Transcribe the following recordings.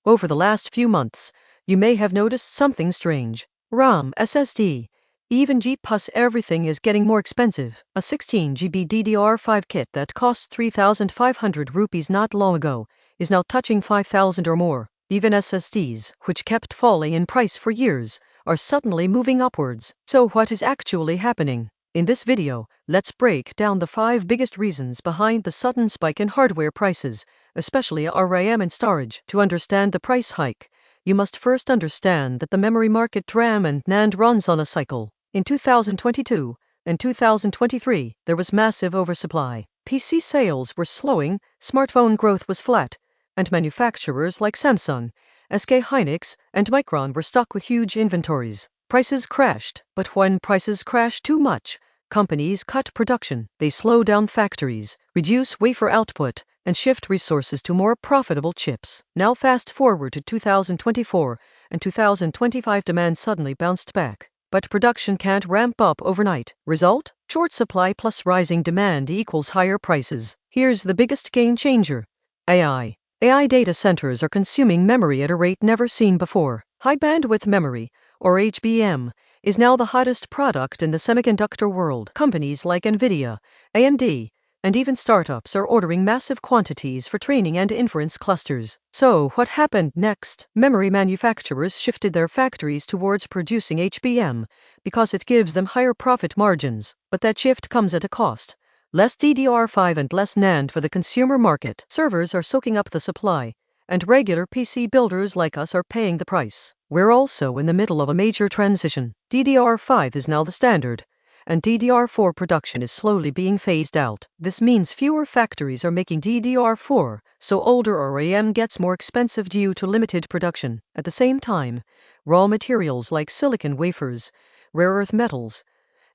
Over the last few months, you may have noticed something strange. RAM, SSD, even GPUs, everything is getting more expensive. A 16GB DDR5 kit that cost 3,500 rupees not long ago is now touching 5,000 or more. Even SSDs, which kept falling in price for years, are suddenly moving upwards. So what is actually happening? In this video, let's break down the 5 biggest reasons behind the sudden spike in hardware prices, especially RAM and storage. To understand the price hike, you must first understand that the memory market, RAM and NAND, runs on a cycle. In 2022 and 2023, there was massive oversupply. PC sales were slowing, smartphone growth was flat, and manufacturers like Samsung, SK Hynix, and Micron were stuck with huge inventories. Prices crashed, but when prices crash too much, companies cut production. They slow down factories, reduce wafer output, and shift resources to more profitable chips. Now fast forward to 2024 and 2025, demand suddenly bounced back. But production can't ramp up overnight. Result? Short supply plus rising demand equals higher prices. Here's the biggest game changer: AI. AI data centers are consuming memory at a rate never seen before. High bandwidth memory, or HBM, is now the hottest product in the semiconductor world. Companies like Nvidia, AMD, and even startups are ordering massive quantities for training and inference clusters. So what happened next? Memory manufacturers shifted their factories towards producing HBM because it gives them higher profit margins. But that shift comes at a cost: less DDR5 and less NAND for the consumer market. Servers are soaking up the supply, and regular PC builders like us are paying the price. We're also in the middle of a major transition. DDR5 is now the standard, and DDR4 production is slowly being phased out. This means fewer factories are making DDR4, so older RAM gets more expensive due to limited production. At the same time, raw materials like silicon wafers, rare earth metals,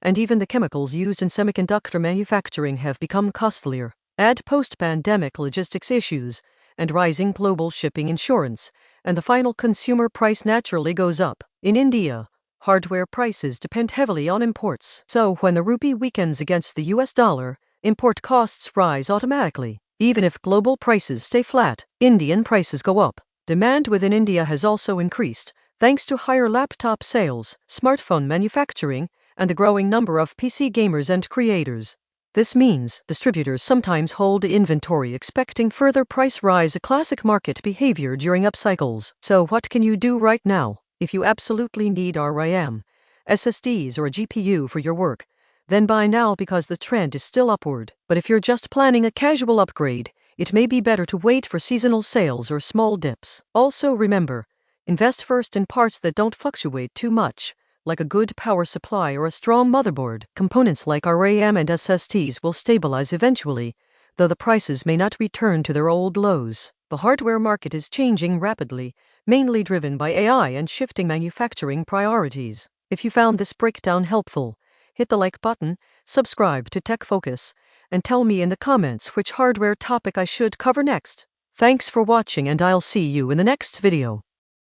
and even the chemicals used in semiconductor manufacturing have become costlier. Add post-pandemic logistics issues and rising global shipping insurance, and the final consumer price naturally goes up. In India, hardware prices depend heavily on imports. So when the rupee weakens against the US dollar, import costs rise automatically. Even if global prices stay flat, Indian prices go up. Demand within India has also increased, thanks to higher laptop sales, smartphone manufacturing, and the growing number of PC gamers and creators. This means distributors sometimes hold inventory expecting further price rise, a classic market behavior during up cycles. So what can you do right now? If you absolutely need RAM, SSDs, or a GPU for your work, then buy now because the trend is still upward. But if you're just planning a casual upgrade, it may be better to wait for seasonal sales or small dips. Also remember, invest first in parts that don't fluctuate too much, like a good power supply or a strong motherboard. Components like RAM and SSDs will stabilize eventually, though the prices may not return to their old lows. The hardware market is changing rapidly, mainly driven by AI and shifting manufacturing priorities. If you found this breakdown helpful, hit the like button, subscribe to Tech Focus, and tell me in the comments which hardware topic I should cover next. Thanks for watching, and I'll see you in the next video.